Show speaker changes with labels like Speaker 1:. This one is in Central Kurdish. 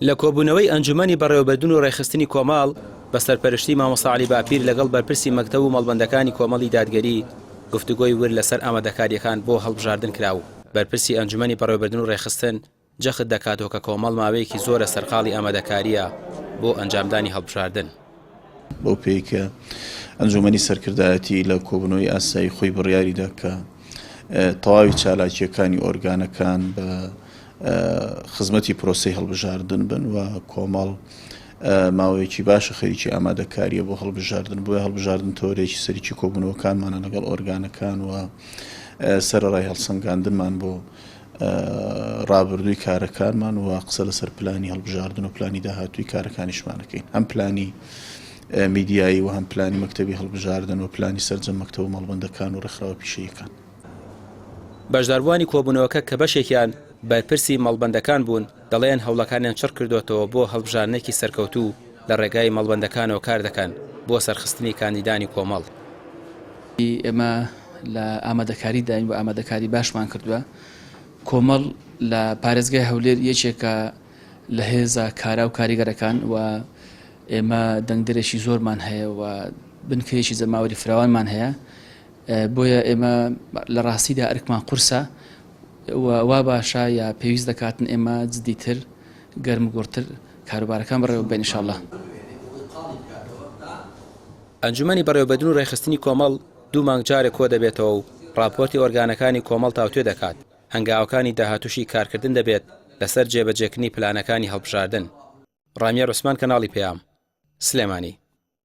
Speaker 1: لە کۆبوونەوەی ئەنجومەنی بەڕێوەبردن و ڕێخستنی کۆماڵ بە سەرپەرشتی مامۆستا عەلی باپیر لەگەڵ بەرپرسی مەکتەب و مەڵبەندەکانی کۆمەڵی دادگەری گفتوگۆی ورد لەسەر ئامادەکاریەکان بۆ هەڵبژاردن کراو. بەرپرسی ئەنجومەنی بەڕێوەبردن و ڕێخستن جەخت دەکاتەوە کە کۆمەڵ ماوەیەکی زۆرە سەرقاڵی ئامادەکاریە بۆ ئەنجامدانی هەڵبژاردن.
Speaker 2: بۆ پێیکە ئەنجومەنی سەرکردایەتی لە کۆبوونەوەی ئاسایی خۆی بڕیاریدا کە تەواوی چالاکیەکانی ئۆرگانەکان بە خزمەتی پرۆسەی هەڵبژاردن بن و کۆمەڵ ماوەیەکی باشە خەریکی ئامادەکاریە بۆ هەڵبژاردن بۆ هەڵبژاردن تۆرێکی سەرکی کۆبوونەوەکانمانە لەگەڵ ئۆرگانەکان و سەرەڕای هەڵسەنگاندنمان بۆ ڕابردووی کارەکانمان و قسە لەسەر پلانی هەڵبژاردن و پلانی داهاتووی کارەکانیشمانەکەین، هەم پلانی میدیایی و هەم پلانی مەکتەبی هەڵبژاردن و پلانی سەرجەم مەکتەب و مەڵبەندەکان و ڕێکخراوە پیشەیەکان.
Speaker 1: بەشداربووانی کۆبوونەوەکە کە بەشێکیان بەرپرسی مەڵبەندەکان بوون دەڵێن هەوڵەکانیان چڕ کردوێتەوە بۆ هەڵبژاردنێکی سەرکەوتوو لە ڕێگای مەڵبەندەکانەوە کار دەکەن بۆ سەرخستنی کاندیدانی کۆمەڵ.
Speaker 3: ئێمە لە ئامادەکاری داین و ئامادەکاری باشمان کردووە. کۆمەڵ لە پارێزگای هەولێر یەکێکە لە هێزە کارا و کاریگەرەکان و ئێمە دەنگدەرێکی زۆرمان هەیە و بنکەیەکی زەماوەری فراوانمان هەیە، بۆیە ئێمە لە ڕاستیدا ئەرکمان قورسە وا باشە یا پێویست دەکاتن ئێمە جدیتر گەرمگۆڕتر کاروبارەکان بڕێوە بێن ئینشاءڵڵا.
Speaker 1: ئەنجومەنی بەڕێوەبردن و ڕێخستنی کۆمەڵ دوو مانگ جارێک کۆ دەبێتەوە و راپۆرتی ئۆرگانەکانی کۆمەڵ تاوتوێ دەکات. هەنگاوەکانی داهاتووشی کارکردن دەبێت لەسەر جێبەجێکردنی پلانەکانی هەڵبژاردن. ڕامیا ڕوسمان، کەناڵی پێام، سلێمانی.